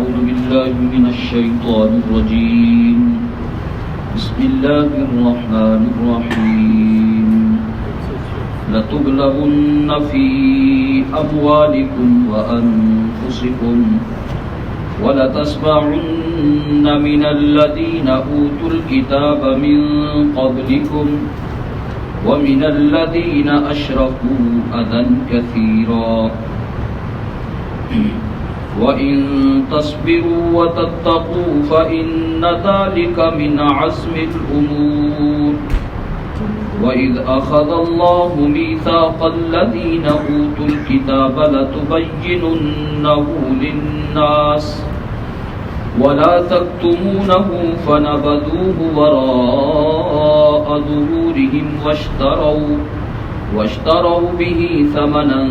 أعوذ بالله من الشيطان الرجيم بسم الله الرحمن الرحيم لتبلغن في أموالكم وأنفسكم ولتسمعن من الذين أوتوا الكتاب من قبلكم ومن الذين أشركوا أذى كثيرا وَإِن تَصْبِرُوا وَتَتَّقُوا فَإِنَّ ذَلِكَ مِنْ عَزْمِ الْأُمُورِ وَإِذْ أَخَذَ اللَّهُ مِيثَاقَ الَّذِينَ أُوتُوا الْكِتَابَ لَتُبَيِّنُنَّهُ لِلنَّاسِ وَلَا تَكْتُمُونَهُ فَنَبَذُوهُ وَرَاءَ ظُهُورِهِمْ وَاشْتَرَوْا بِهِ ثَمَنًا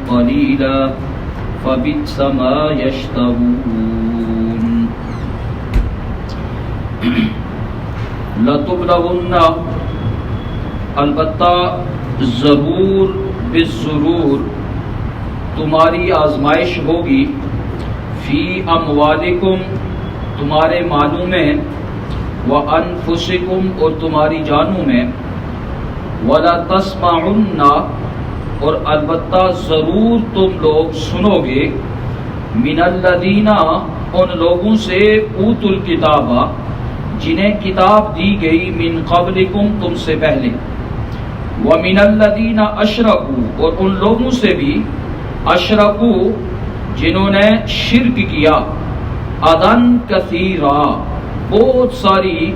قَلِيلًا فَبِئْسَ مَا يَشْتَرُونَ لَتُبْلَوُنَّ البتہ ضرور بالضرور تمہاری آزمائش ہوگی فی اموالکم تمہارے مالوں میں وانفسکم اور تمہاری جانوں میں ولا تسمعن اور البتہ ضرور تم لوگ سنو گے من الذین ان لوگوں سے اوتوا الکتاب جنہیں کتاب دی گئی من قبلکم تم سے پہلے ومن الذین اشرکوا اور ان لوگوں سے بھی اشرکوا جنہوں نے شرک کیا اذًا کثیرا بہت ساری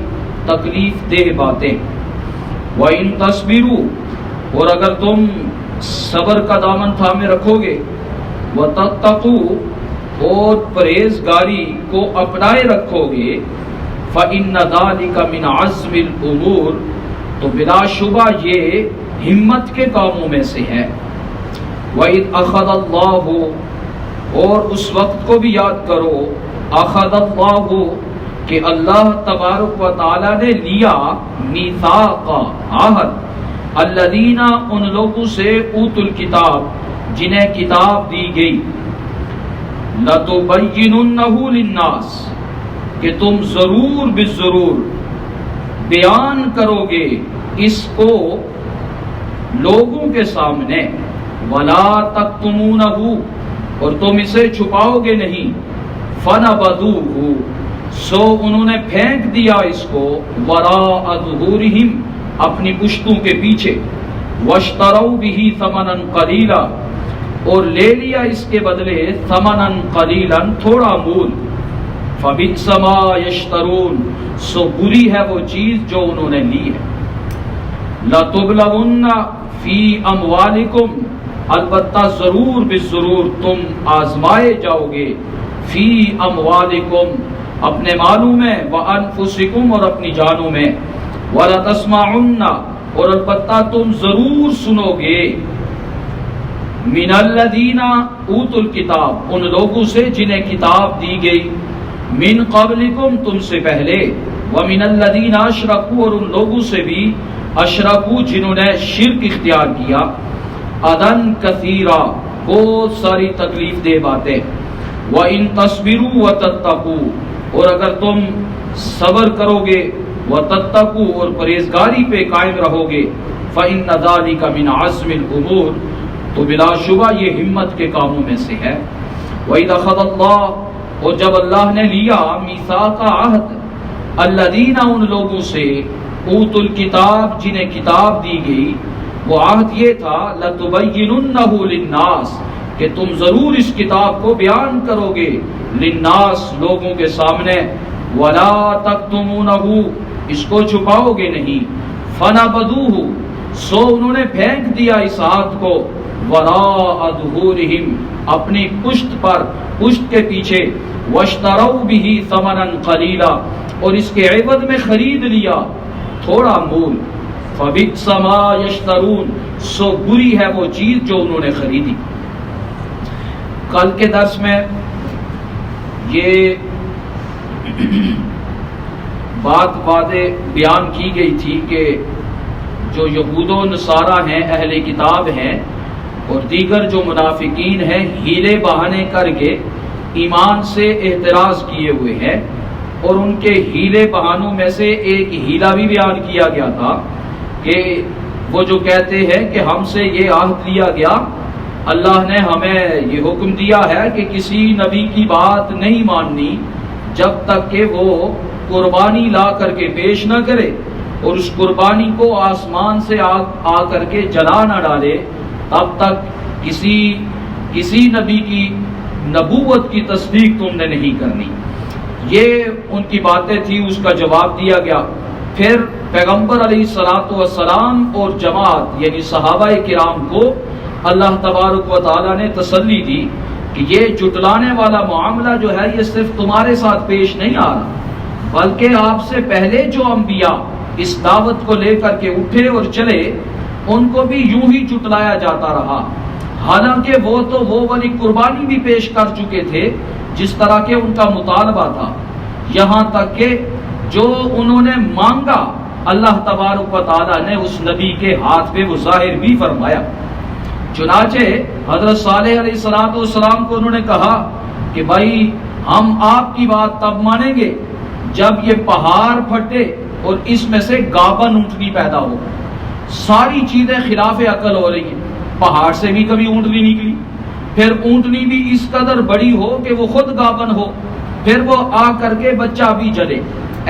تکلیف دہ باتیں وَإِن تَصْبِرُوا اور اگر تم صبر کا دامن تھامے رکھو گے وَتَتَّقُوا اور پرہیزگاری کو اپنائے رکھو گے فَإِنَّ ذَلِكَ مِنْ عَزْمِ الْأُمُورِ تو بلا شبہ یہ ہمت کے کاموں میں سے ہے وَإِذْ أَخَذَ اللَّهُ اور اس وقت کو بھی یاد کرو أَخَذَ اللَّهُ کہ اللہ تبارک و تعالی نے لیا میثاق عہد الذین ان لوگوں سے اوتوا الکتاب جنہیں کتاب دی گئی لتبیننہ للناس کہ تم ضرور بالضرور بیان کرو گے اس کو لوگوں کے سامنے ولا تکتمونہ اور تم اسے چھپاؤ گے نہیں فنبذوہ سو انہوں نے پھینک دیا اس کو وراء ظہورہم اپنی پشتوں کے پیچھے واشتروا به ثمنا قلیلا اور لے لیا اس کے بدلے ثمنا قلیلا تھوڑا مول فبئس ما یشترون سو بری ہے وہ چیز جو انہوں نے لی ہے لتبلون فی اموالکم البتہ ضرور بالضرور تم آزمائے جاؤ گے فی اموالکم اپنے مالوں میں وانفسکم اور اپنی جانوں میں وَلَتَسْمَعُنَّ اور البتہ تم ضرور سنو گے مِنَ الَّذِينَ أُوتُوا الْكِتاب ان لوگوں سے جنہیں کتاب دی گئی من قبلکم تم سے پہلے وَمِنَ الَّذِينَ أَشْرَكُوا اور ان لوگوں سے بھی اشرکوا جنہوں نے شرک اختیار کیا اذًا کثیرا بہت ساری تکلیف دہ باتیں وَإِن تَصْبِرُوا وَتَتَّقُوا اور اگر تم صبر کرو گے وَتَتَّقُوا اور پرہیزگاری پہ قائم رہو گے فَإِنَّ ذَلِكَ مِنْ عَزْمِ الْأُمُورِ تو بلا شبہ یہ ہمت کے کاموں میں سے ہے وَإِذْ أَخَذَ اللَّهُ اور جب اللہ نے لیا میثاق عہد الذین ان لوگوں سے اوتوا الکتاب جنہیں کتاب دی گئی وہ عہد یہ تھا لَتُبَيِّنُنَّهُ لِلنَّاسِ کہ تم ضرور اس کتاب کو بیان کرو گے للناس لوگوں کے سامنے وَلَا تَكْتُمُونَهُ اس کو چھپاؤ گے نہیں فَنَبَذُوهُ سو انہوں نے پھینک دیا اس ہاتھ کو وَرَاءَ ظُهُورِهِمْ اپنی پشت پر پشت کے پیچھے وَاشْتَرَوْا بِهِ ثَمَنًا قَلِيلًا اور اس کے عوض میں خرید لیا تھوڑا مول فَبِئْسَ مَا يَشْتَرُونَ سو بری ہے وہ چیز جو انہوں نے خریدی کل کے درس میں یہ بات بیان کی گئی تھی کہ جو یہود و نصارہ ہیں اہل کتاب ہیں اور دیگر جو منافقین ہیں ہیلے بہانے کر کے ایمان سے اعتراض کیے ہوئے ہیں، اور ان کے ہیلے بہانوں میں سے ایک ہیلا بھی بیان کیا گیا تھا کہ وہ جو کہتے ہیں کہ ہم سے یہ عہد لیا گیا، اللہ نے ہمیں یہ حکم دیا ہے کہ کسی نبی کی بات نہیں ماننی جب تک کہ وہ قربانی لا کر کے پیش نہ کرے، اور اس قربانی کو آسمان سے آ کر کے جلا نہ ڈالے، تب تک کسی نبی کی نبوت کی تصدیق تم نے نہیں کرنی۔ یہ ان کی باتیں تھی، اس کا جواب دیا گیا۔ پھر پیغمبر علیہ الصلوۃ والسلام اور جماعت یعنی صحابہ کرام کو اللہ تبارک و تعالیٰ نے تسلی دی کہ یہ جٹلانے والا معاملہ جو ہے یہ صرف تمہارے ساتھ پیش نہیں آ رہا، بلکہ آپ سے پہلے جو انبیاء اس دعوت کو لے کر کے اٹھے اور چلے ان کو بھی یوں ہی جٹلایا جاتا رہا، حالانکہ وہ تو وہ والی قربانی بھی پیش کر چکے تھے جس طرح کے ان کا مطالبہ تھا، یہاں تک کہ جو انہوں نے مانگا اللہ تبارک و تعالیٰ نے اس نبی کے ہاتھ پہ وہ ظاہر بھی فرمایا۔ چنانچہ حضرت صالح علیہ السلام کو انہوں نے کہا کہ بھائی ہم آپ کی بات تب مانیں گے جب یہ پہاڑ پھٹے اور اس میں سے گابن اونٹنی پیدا ہو۔ ساری چیزیں خلاف عقل ہو رہی ہیں، پہاڑ سے بھی کبھی اونٹنی نکلی، پھر اونٹنی بھی اس قدر بڑی ہو کہ وہ خود گابن ہو، پھر وہ آ کر کے بچہ بھی جلے۔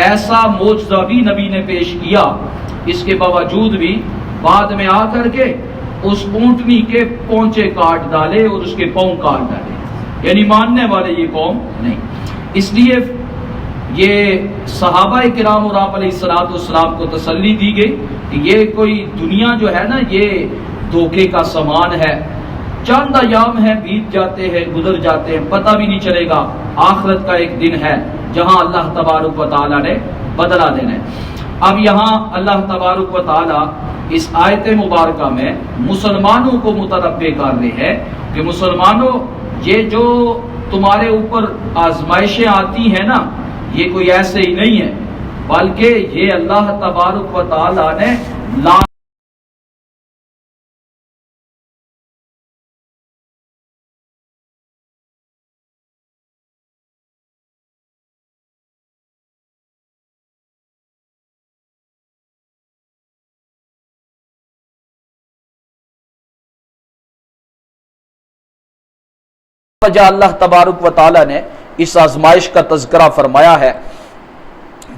ایسا معجزہ بھی نبی نے پیش کیا، اس کے باوجود بھی بعد میں آ کر کے اس اونٹنی کے پونچے کاٹ ڈالے اور اس کے پاؤں کاٹ ڈالے، یعنی ماننے والے یہ قوم نہیں۔ اس لیے یہ صحابہ کرام اور آپ علیہ الصلوۃ والسلام کو تسلی دی گئی کہ یہ کوئی دنیا جو ہے نا یہ دھوکے کا سامان ہے، چند ایام ہیں، بیت جاتے ہیں، گزر جاتے ہیں، پتہ بھی نہیں چلے گا۔ آخرت کا ایک دن ہے جہاں اللہ تبارک و تعالیٰ نے بدلہ دینا ہے۔ اب یہاں اللہ تبارک و تعالیٰ اس آیت مبارکہ میں مسلمانوں کو متنبہ کر رہے ہیں کہ مسلمانوں یہ جو تمہارے اوپر آزمائشیں آتی ہیں نا یہ کوئی ایسے ہی نہیں ہے، بلکہ یہ اللہ تبارک و تعالیٰ نے وجہ اللہ تبارک و تعالیٰ نے اس آزمائش کا تذکرہ فرمایا ہے۔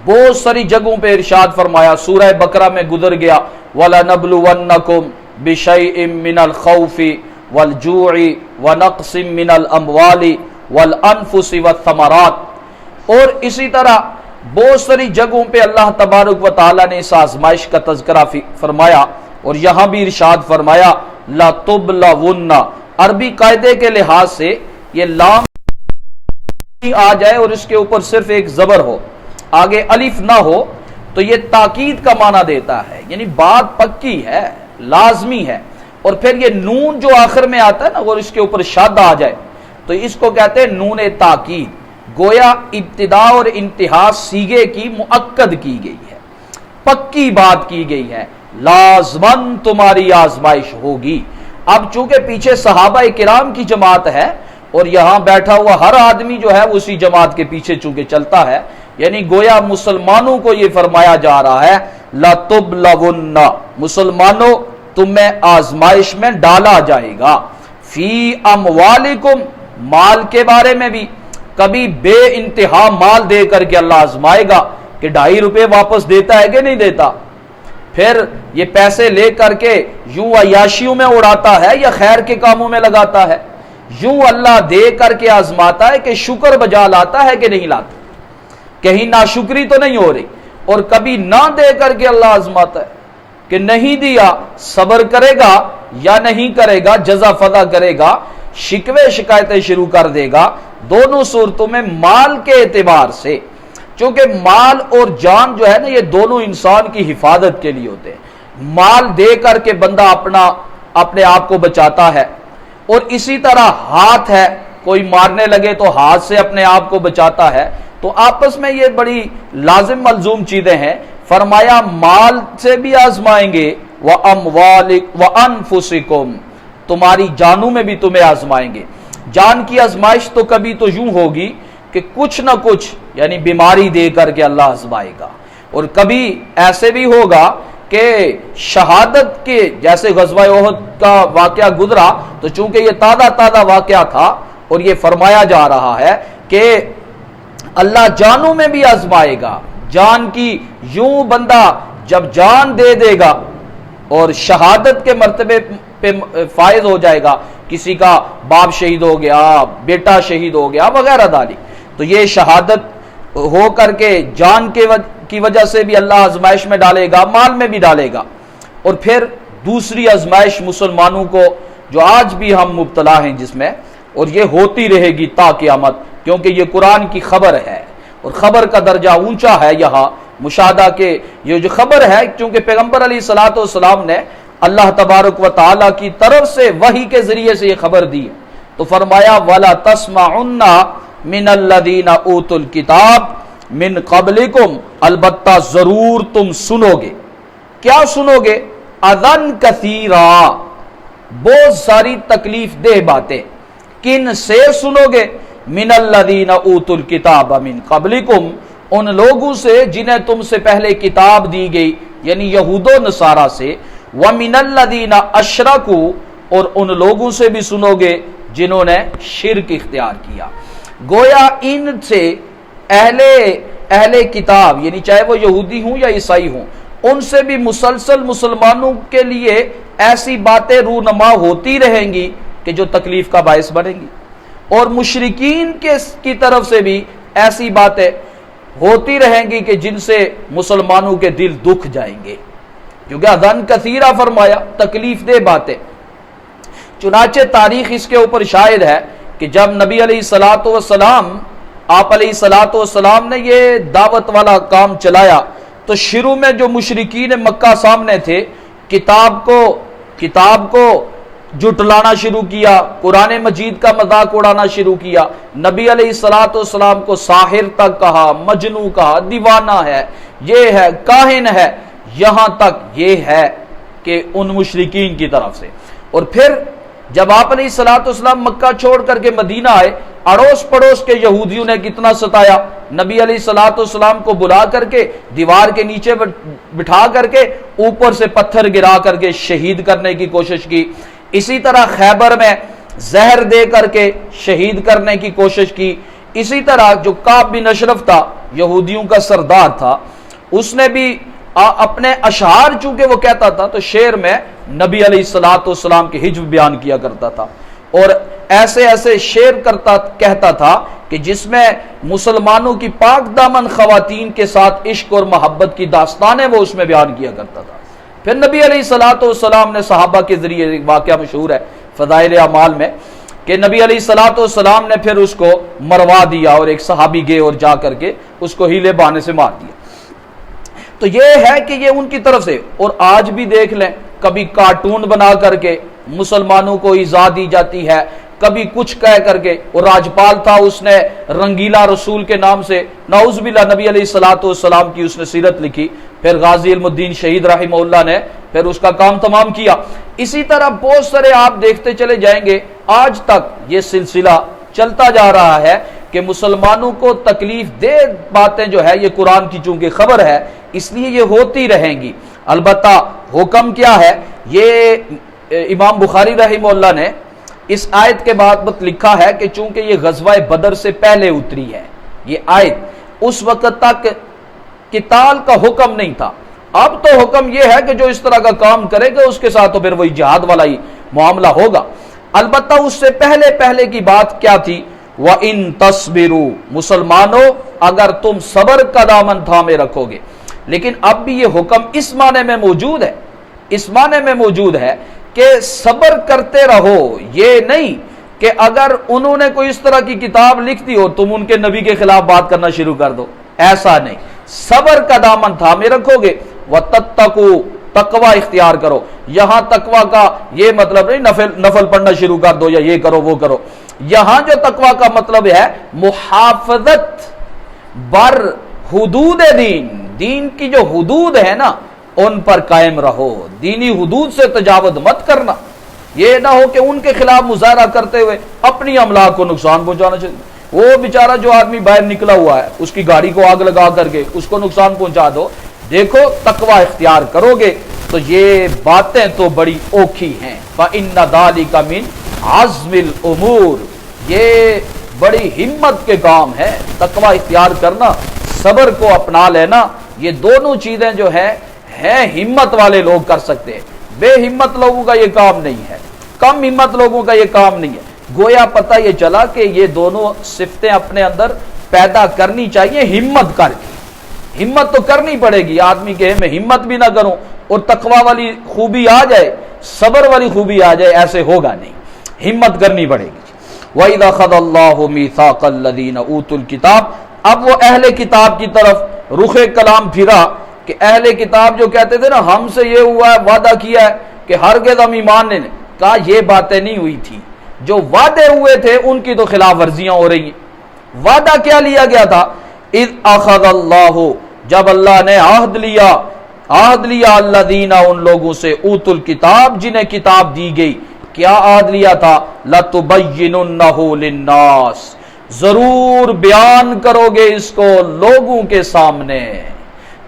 بہت ساری جگہوں پہ ارشاد فرمایا، سورہ بقرہ میں گزر گیا وَلَنَبْلُوَنَّكُمْ بِشَيْءٍ مِّنَ الْخَوْفِ وَالْجُوعِ وَنَقْصٍ مِّنَ الْأَمْوَالِ وَالْأَنفُسِ وَالثَّمَرَاتِ، اور اسی طرح بہت ساری جگہوں پہ اللہ تبارک و تعالیٰ نے اس آزمائش کا تذکرہ فرمایا، اور یہاں بھی ارشاد فرمایا لَتُبْلَوُنَّ۔ عربی قاعدے کے لحاظ سے یہ لام آ جائے اور اس کے اوپر صرف ایک زبر ہو، آگے الف نہ ہو، تو یہ تاکید کا معنی دیتا ہے، یعنی بات پکی ہے، لازمی ہے۔ اور پھر یہ نون جو آخر میں آتا ہے نا اور اس کے اوپر شد آ جائے تو اس کو کہتے ہیں نون تاکید، گویا ابتدا اور انتہا صیغے کی مؤکد کی گئی ہے، پکی بات کی گئی ہے، لازماً تمہاری آزمائش ہوگی۔ اب چونکہ پیچھے صحابہ کرام کی جماعت ہے اور یہاں بیٹھا ہوا ہر آدمی جو ہے اسی جماعت کے پیچھے چونکہ چلتا ہے، یعنی گویا مسلمانوں کو یہ فرمایا جا رہا ہے لَتُبْلَوُنَّ، مسلمانوں تمہیں آزمائش میں ڈالا جائے گا، فی اموالکم، مال کے بارے میں بھی کبھی بے انتہا مال دے کر کے اللہ آزمائے گا کہ 2.5 روپے واپس دیتا ہے کہ نہیں دیتا، پھر یہ پیسے لے کر کے یوں عیاشیوں میں اڑاتا ہے یا خیر کے کاموں میں لگاتا ہے، یوں اللہ دے کر کے آزماتا ہے کہ شکر بجا لاتا ہے کہ نہیں لاتا، کہیں ناشکری تو نہیں ہو رہی، اور کبھی نہ دے کر کے اللہ آزماتا ہے کہ نہیں دیا صبر کرے گا یا نہیں کرے گا، جزا فضا کرے گا، شکوے شکایتیں شروع کر دے گا۔ دونوں صورتوں میں مال کے اعتبار سے، چونکہ مال اور جان جو ہے نا یہ دونوں انسان کی حفاظت کے لیے ہوتے ہیں، مال دے کر کے بندہ اپنے آپ کو بچاتا ہے، اور اسی طرح ہاتھ ہے، کوئی مارنے لگے تو ہاتھ سے اپنے آپ کو بچاتا ہے، تو آپس میں یہ بڑی لازم ملزوم چیزیں ہیں۔ فرمایا مال سے بھی آزمائیں گے، وَأَنفُسِكُمْ، تمہاری جانوں میں بھی تمہیں آزمائیں گے۔ جان کی آزمائش تو کبھی تو یوں ہوگی کہ کچھ نہ کچھ یعنی بیماری دے کر کے اللہ آزمائے گا، اور کبھی ایسے بھی ہوگا کہ شہادت کے جیسے غزوہ احد کا واقعہ گزرا تو چونکہ یہ تازہ واقعہ تھا اور یہ فرمایا جا رہا ہے کہ اللہ جانوں میں بھی آزمائے گا، جان کی یوں بندہ جب جان دے دے گا اور شہادت کے مرتبے پہ فائز ہو جائے گا، کسی کا باپ شہید ہو گیا، بیٹا شہید ہو گیا وغیرہ دالی، تو یہ شہادت ہو کر کے جان کی وجہ سے بھی اللہ آزمائش میں ڈالے گا، مال میں بھی ڈالے گا۔ اور پھر دوسری آزمائش مسلمانوں کو جو آج بھی ہم مبتلا ہیں جس میں، اور یہ ہوتی رہے گی تا قیامت، کیونکہ یہ قرآن کی خبر ہے اور خبر کا درجہ اونچا ہے یہاں مشاہدہ کے، یہ جو خبر ہے چونکہ پیغمبر علیہ الصلوۃ والسلام نے اللہ تبارک و تعالیٰ کی طرف سے وحی کے ذریعے سے یہ خبر دی، تو فرمایا وَلَا تَسْمَعُنَّ مِنَ الَّذِينَ أُوتُوا الْكِتَابَ مِنْ قَبْلِكُمْ، البتہ ضرور تم سنو گے، کیا سنو گے؟ اذن کثیرا، بہت ساری تکلیف دہ باتیں، کن سے سنو گے؟ من الذین اوتوا الکتاب من قبلکم، ان لوگوں سے جنہیں تم سے پہلے کتاب دی گئی یعنی یہود و نصارہ سے، ومن الذین اشرکوا، اور ان لوگوں سے بھی سنو گے جنہوں نے شرک اختیار کیا۔ گویا ان سے اہل کتاب یعنی چاہے وہ یہودی ہوں یا عیسائی ہوں، ان سے بھی مسلسل مسلمانوں کے لیے ایسی باتیں رونما ہوتی رہیں گی کہ جو تکلیف کا باعث بنیں گی، اور مشرکین کی طرف سے بھی ایسی باتیں ہوتی رہیں گی کہ جن سے مسلمانوں کے دل دکھ جائیں گے، کیونکہ اذن کثیرہ فرمایا، تکلیف دہ باتیں۔ چنانچہ تاریخ اس کے اوپر شاہد ہے کہ جب نبی علیہ الصلوۃ والسلام آپ علیہ الصلوۃ والسلام نے یہ دعوت والا کام چلایا تو شروع میں جو مشرکین مکہ سامنے تھے کتاب کو جھٹلانا شروع کیا، قرآن مجید کا مذاق اڑانا شروع کیا، نبی علیہ الصلوۃ والسلام کو ساحر تک کہا، مجنوں کہا، دیوانہ ہے، یہ ہے، کاہن ہے، یہاں تک یہ ہے کہ ان مشرکین کی طرف سے۔ اور پھر جب آپ علیہ الصلوۃ والسلام مکہ چھوڑ کر کے مدینہ آئے، اڑوس پڑوس کے یہودیوں نے کتنا ستایا، نبی علیہ الصلوۃ والسلام کو بلا کر کے دیوار کے نیچے بٹھا کر کے اوپر سے پتھر گرا کر کے شہید کرنے کی کوشش کی، اسی طرح خیبر میں زہر دے کر کے شہید کرنے کی کوشش کی، اسی طرح جو کعب بن اشرف تھا یہودیوں کا سردار تھا، اس نے بھی اپنے اشعار چونکہ وہ کہتا تھا تو شعر میں نبی علیہ الصلوۃ والسلام کے حجب بیان کیا کرتا تھا، اور ایسے شعر کہتا تھا کہ جس میں مسلمانوں کی پاک دامن خواتین کے ساتھ عشق اور محبت کی داستانیں وہ اس میں بیان کیا کرتا تھا۔ پھر نبی علیہ الصلوۃ والسلام نے صحابہ کے ذریعے ایک واقعہ مشہور ہے فضائل اعمال میں کہ نبی علیہ الصلوۃ والسلام نے پھر اس کو مروا دیا، اور ایک صحابی گئے اور جا کر کے اس کو ہیلے بہانے سے مار دیا۔ تو یہ ہے کہ یہ ان کی طرف سے، اور آج بھی دیکھ لیں کبھی کارٹون بنا کر کے مسلمانوں کو ایذا دی جاتی ہے، کبھی کچھ کہہ کر کے، اور راجپال تھا اس نے رنگیلا رسول کے نام سے نعوذ باللہ نبی علیہ الصلوۃ والسلام کی اس نے سیرت لکھی، پھر غازی علم الدین شہید رحمہ اللہ نے پھر اس کا کام تمام کیا۔ اسی طرح بہت سارے آپ دیکھتے چلے جائیں گے، آج تک یہ سلسلہ چلتا جا رہا ہے کہ مسلمانوں کو تکلیف دہ باتیں جو ہے یہ قرآن کی چونکہ خبر ہے اس لیے یہ ہوتی رہیں گی۔ البتہ حکم کیا ہے، یہ امام بخاری رحمہ اللہ نے اس آیت کے بعد لکھا ہے کہ چونکہ یہ غزوہ بدر سے پہلے اتری ہے یہ آیت، اس وقت تک قتال کا حکم نہیں تھا، اب تو حکم یہ ہے کہ جو اس طرح کا کام کرے گا اس کے ساتھ تو پھر وہی جہاد والا ہی معاملہ ہوگا۔ البتہ اس سے پہلے کی بات کیا تھی، وَإِن تَصْبِرُوا، مسلمانوں اگر تم صبر کا دامن تھامے رکھو گے۔ لیکن اب بھی یہ حکم اس معنی میں موجود ہے کہ صبر کرتے رہو، یہ نہیں کہ اگر انہوں نے کوئی اس طرح کی کتاب لکھ دی ہو تم ان کے نبی کے خلاف بات کرنا شروع کر دو، ایسا نہیں، صبر کا دامن تھامے رکھو گے، وَتَتَّقُوا، تقوی اختیار کرو۔ یہاں تقوی کا یہ مطلب نہیں نفل پڑھنا شروع کر دو یا یہ کرو وہ کرو، یہاں جو تقوی کا مطلب ہے محافظت بر حدود دین کی جو حدود ہے نا ان پر قائم رہو، دینی حدود سے تجاوز مت کرنا۔ یہ نہ ہو کہ ان کے خلاف مظاہرہ کرتے ہوئے اپنی املاک کو نقصان پہنچانا چاہیے. وہ بیچارہ جو آدمی باہر نکلا ہوا ہے اس کی گاڑی کو آگ لگا کر کے اس کو نقصان پہنچا دو. دیکھو تقوی اختیار کرو گے تو یہ باتیں تو بڑی اوکھی ہیں. فَإِنَّ ذَلِكَ مِنْ عَزْمِ الْأُمُورِ، یہ بڑی ہمت کے کام ہے. تقوی اختیار کرنا، صبر کو اپنا لینا، یہ دونوں چیزیں جو ہیں ہمت والے لوگ کر سکتے ہیں. بے ہمت لوگوں کا یہ کام نہیں ہے، کم ہمت لوگوں کا یہ کام نہیں ہے. گویا پتہ یہ چلا کہ یہ دونوں صفتیں اپنے اندر پیدا کرنی چاہیے ہمت کر کے. ہمت تو کرنی پڑے گی آدمی کے، میں ہمت بھی نہ کروں اور تقوی والی خوبی آ جائے، صبر والی خوبی آ جائے، ایسے ہوگا نہیں. ہمت کرنی پڑے گی. وَإِذَا خَذَ اللَّهُ مِيثَاقَ الَّذِينَ اوتوا الْكِتَابَ، اب وہ اہل کتاب کی طرف رخ کلام پھرا کہ اہل کتاب جو کہتے تھے نا ہم سے یہ ہوا ہے، وعدہ کیا ہے کہ ہرگز ہم ایمان نہیں. کہا یہ باتیں نہیں ہوئی تھی، جو وعدے ہوئے تھے ان کی تو خلاف ورزیاں ہو رہی ہیں. وعدہ کیا لیا گیا تھا؟ اذ اخذ اللہ، جب اللہ نے عہد لیا الذین، ان لوگوں سے اوتوا الکتاب، جنہیں کتاب دی گئی. کیا عہد لیا تھا؟ لتبیننہ للناس، ضرور بیان کرو گے اس کو لوگوں کے سامنے،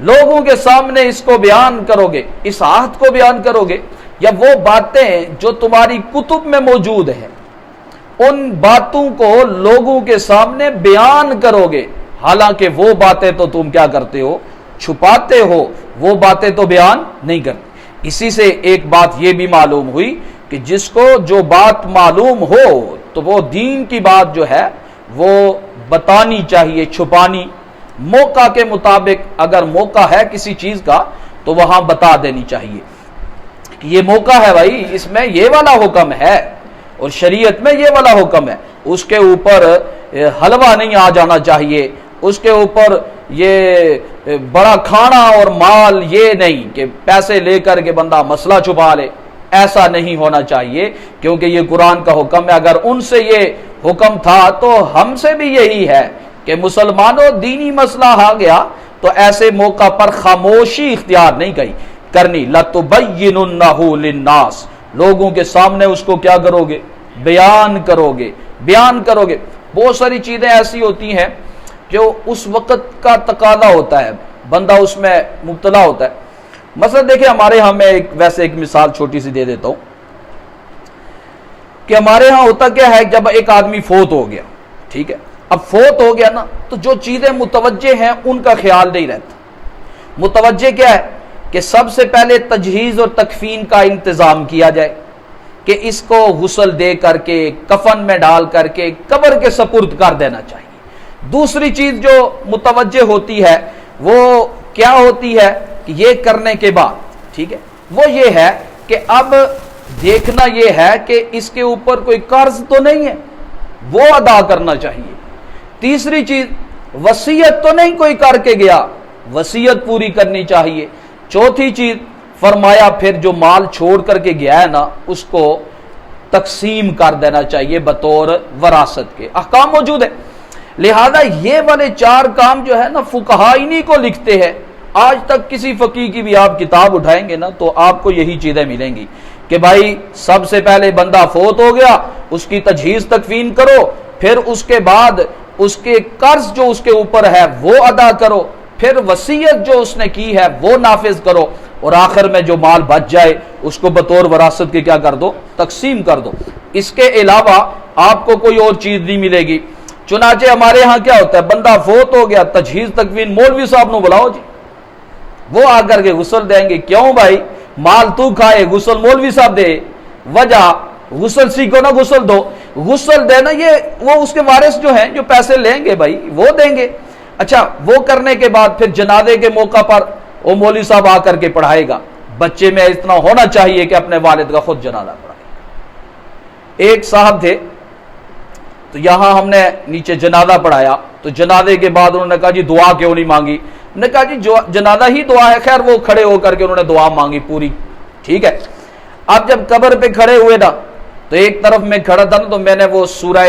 لوگوں کے سامنے اس کو بیان کرو گے. اس عہد کو بیان کرو گے یا وہ باتیں جو تمہاری کتب میں موجود ہیں ان باتوں کو لوگوں کے سامنے بیان کرو گے. حالانکہ وہ باتیں تو تم کیا کرتے ہو؟ چھپاتے ہو، وہ باتیں تو بیان نہیں کرتے. اسی سے ایک بات یہ بھی معلوم ہوئی کہ جس کو جو بات معلوم ہو تو وہ دین کی بات جو ہے وہ بتانی چاہیے، چھپانی. موقع کے مطابق اگر موقع ہے کسی چیز کا تو وہاں بتا دینی چاہیے کہ یہ موقع ہے بھائی، اس میں یہ والا حکم ہے اور شریعت میں یہ والا حکم ہے. اس کے اوپر حلوہ نہیں آ جانا چاہیے، اس کے اوپر یہ بڑا کھانا اور مال یہ نہیں کہ پیسے لے کر کے بندہ مسئلہ چھپا لے. ایسا نہیں ہونا چاہیے کیونکہ یہ قرآن کا حکم ہے. اگر ان سے یہ حکم تھا تو ہم سے بھی یہی ہے کہ مسلمانوں دینی مسئلہ آ گیا تو ایسے موقع پر خاموشی اختیار نہیں کرنی. لَتُبَيِّنُنَّهُ لِلنَّاسِ، لوگوں کے سامنے اس کو کیا کرو گے؟ بیان کرو گے. بہت ساری چیزیں ایسی ہوتی ہیں جو اس وقت کا تقاضا ہوتا ہے، بندہ اس میں مبتلا ہوتا ہے. مثلا دیکھیں ہمارے ہاں میں ویسے ایک مثال چھوٹی سی دے دیتا ہوں کہ ہمارے ہاں ہوتا کیا ہے، جب ایک آدمی فوت ہو گیا، ٹھیک ہے، اب فوت ہو گیا نا تو جو چیزیں متوجہ ہیں ان کا خیال نہیں رہتا. متوجہ کیا ہے کہ سب سے پہلے تجہیز اور تکفین کا انتظام کیا جائے کہ اس کو غسل دے کر کے کفن میں ڈال کر کے قبر کے سپرد کر دینا چاہیے. دوسری چیز جو متوجہ ہوتی ہے وہ کیا ہوتی ہے کہ یہ کرنے کے بعد، ٹھیک ہے، وہ یہ ہے کہ اب دیکھنا یہ ہے کہ اس کے اوپر کوئی قرض تو نہیں ہے، وہ ادا کرنا چاہیے. تیسری چیز وصیت تو نہیں کوئی کر کے گیا، وصیت پوری کرنی چاہیے. چوتھی چیز فرمایا پھر جو مال چھوڑ کر کے گیا ہے نا اس کو تقسیم کر دینا چاہیے بطور وراثت کے. احکام موجود ہے. لہذا یہ والے 4 کام جو ہے نا فقہا انہی کو لکھتے ہیں. آج تک کسی فقیہ کی بھی آپ کتاب اٹھائیں گے نا تو آپ کو یہی چیزیں ملیں گی کہ بھائی سب سے پہلے بندہ فوت ہو گیا، اس کی تجہیز تکفین کرو، پھر اس کے بعد اس کے قرض جو اس کے اوپر ہے وہ ادا کرو، پھر وصیت جو اس نے کی ہے وہ نافذ کرو، اور آخر میں جو مال بچ جائے اس کو بطور وراثت کے کیا کر دو؟ تقسیم کر دو. اس کے علاوہ آپ کو کوئی اور چیز نہیں ملے گی. چنانچہ ہمارے ہاں کیا ہوتا ہے، بندہ فوت ہو گیا، تجہیز تکفین مولوی صاحب نو بلاؤ جی، وہ آ کر کے غسل دیں گے. کیوں بھائی؟ مال تو کھائے، غسل مولوی صاحب دے. وجہ غسل سیکھو نا، غسل دو. غسل دینا یہ وہ اس کے وارث جو ہیں جو پیسے لیں گے بھائی وہ دیں گے. اچھا وہ کرنے کے بعد پھر جنازے کے موقع پر وہ مولوی صاحب آ کر کے پڑھائے گا. بچے میں اتنا ہونا چاہیے کہ اپنے والد کا خود جنازہ پڑھائے. ایک صاحب تھے تو یہاں ہم نے نیچے جنازہ پڑھایا تو جنازے کے بعد انہوں نے کہا جی دعا کیوں نہیں مانگی؟ نے کہا جی جنازہ ہی دعا ہے. خیر وہ کھڑے ہو کر کے انہوں نے دعا مانگی پوری، ٹھیک ہے. اب جب قبر پہ کھڑے ہوئے نا تو ایک طرف میں کھڑا تھا نا تو میں نے وہ سورہ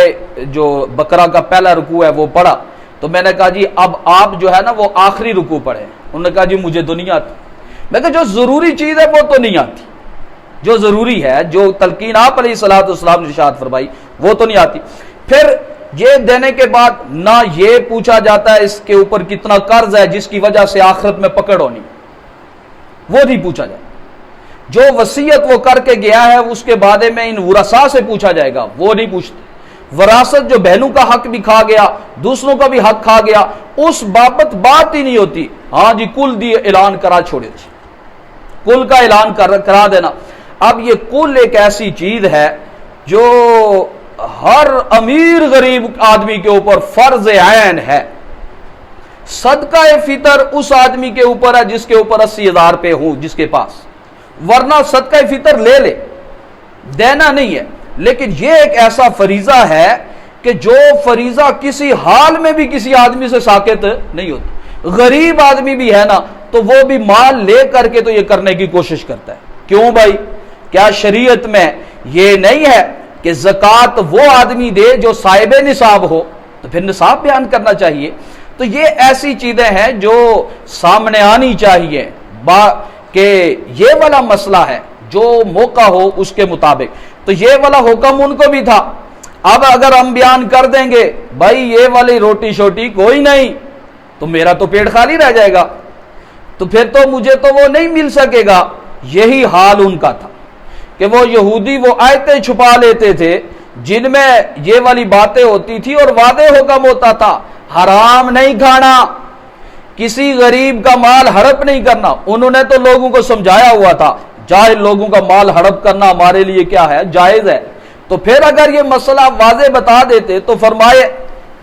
جو بقرہ کا پہلا رکوع ہے وہ پڑھا. تو میں نے کہا جی اب آپ جو ہے نا وہ آخری رکوع پڑھیں. انہوں نے کہا جی مجھے تو نہیں آتی. میں کہا جو ضروری چیز ہے وہ تو نہیں آتی، جو ضروری ہے، جو تلقین آپ علیہ الصلوۃ والسلام نے ارشاد فرمائی وہ تو نہیں آتی۔ پھر یہ دینے کے بعد نہ یہ پوچھا جاتا ہے اس کے اوپر کتنا قرض ہے جس کی وجہ سے آخرت میں پکڑ ہونی، وہ نہیں پوچھا جائے۔ جو وصیت وہ کر کے گیا ہے اس کے بارے میں ان ورثاء سے پوچھا جائے گا، وہ نہیں پوچھتے۔ وراثت جو بہنوں کا حق بھی کھا گیا، دوسروں کا بھی حق کھا گیا، اس بابت بات ہی نہیں ہوتی۔ ہاں جی کل دی اعلان کرا چھوڑے تھے، کل کا اعلان کرا دینا۔ اب یہ کل ایک ایسی چیز ہے جو ہر امیر غریب آدمی کے اوپر فرض عین ہے۔ صدقہ فطر اس آدمی کے اوپر ہے جس کے اوپر 80,000 روپے ہوں جس کے پاس، ورنہ صدقہ فطر لے لے، دینا نہیں ہے۔ لیکن یہ ایک ایسا فریضہ ہے کہ جو فریضہ کسی حال میں بھی کسی آدمی سے ساقط نہیں ہوتا۔ غریب آدمی بھی ہے نا تو وہ بھی مال لے کر کے تو یہ کرنے کی کوشش کرتا ہے۔ کیوں بھائی؟ کیا شریعت میں یہ نہیں ہے کہ زکوٰۃ وہ آدمی دے جو صاحب نصاب ہو؟ تو پھر نصاب بیان کرنا چاہیے۔ تو یہ ایسی چیزیں ہیں جو سامنے آنی چاہیے کہ یہ والا مسئلہ ہے، جو موقع ہو اس کے مطابق۔ تو یہ والا حکم ان کو بھی تھا۔ اب اگر ہم بیان کر دیں گے بھائی یہ والی روٹی شوٹی کوئی نہیں تو میرا تو پیٹ خالی رہ جائے گا، تو پھر تو مجھے تو وہ نہیں مل سکے گا۔ یہی حال ان کا تھا کہ وہ یہودی وہ آیتیں چھپا لیتے تھے جن میں یہ والی باتیں ہوتی تھی اور واضح حکم ہوتا تھا حرام نہیں کھانا، کسی غریب کا مال ہڑپ نہیں کرنا۔ انہوں نے تو لوگوں کو سمجھایا ہوا تھا جاہل لوگوں کا مال ہڑپ کرنا ہمارے لیے کیا ہے، جائز ہے۔ تو پھر اگر یہ مسئلہ واضح بتا دیتے تو فرمائے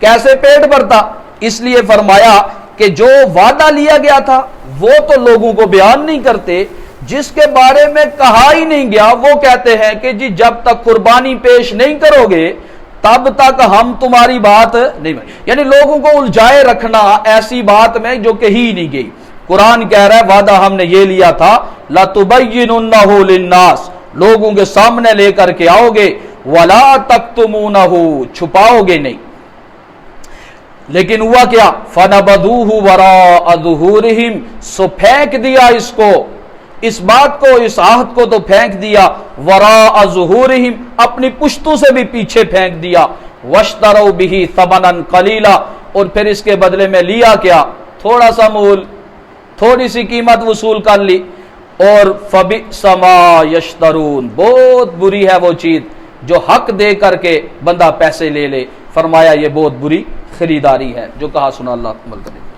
کیسے پیٹ بھرتا؟ اس لیے فرمایا کہ جو وعدہ لیا گیا تھا وہ تو لوگوں کو بیان نہیں کرتے، جس کے بارے میں کہا ہی نہیں گیا وہ کہتے ہیں کہ جی جب تک قربانی پیش نہیں کرو گے تب تک ہم تمہاری بات نہیں مانیں۔ یعنی لوگوں کو الجھائے رکھنا ایسی بات میں جو کہی ہی نہیں گئی۔ قرآن کہہ رہا ہے وعدہ ہم نے یہ لیا تھا لَتُبَيِّنُنَّهُ لِلنَّاسِ، لوگوں کے سامنے لے کر کے آؤ گے، وَلَا تَكْتُمُونَهُ، چھپاؤ گے نہیں۔ لیکن ہوا کیا؟ فَنَبَذُوهُ وَرَاءَ ظُهُورِهِمْ، سو پھینک دیا اس کو، اس بات کو، اس عہد کو تو پھینک دیا، وَرَاءَ ظُهُورِهِمْ، اپنی پشتوں سے بھی پیچھے پھینک دیا، وَاشْتَرَوْا بِهِ ثَمَنًا قَلِيلًا، اور پھر اس کے بدلے میں لیا کیا؟ تھوڑا سا مول، تھوڑی سی قیمت وصول کر لی، اور فَبِئْسَ مَا يَشْتَرُونَ، بہت بری ہے وہ چیز جو حق دے کر کے بندہ پیسے لے لے۔ فرمایا یہ بہت بری خریداری ہے۔ جو کہا سنا اللہ عمل کرے۔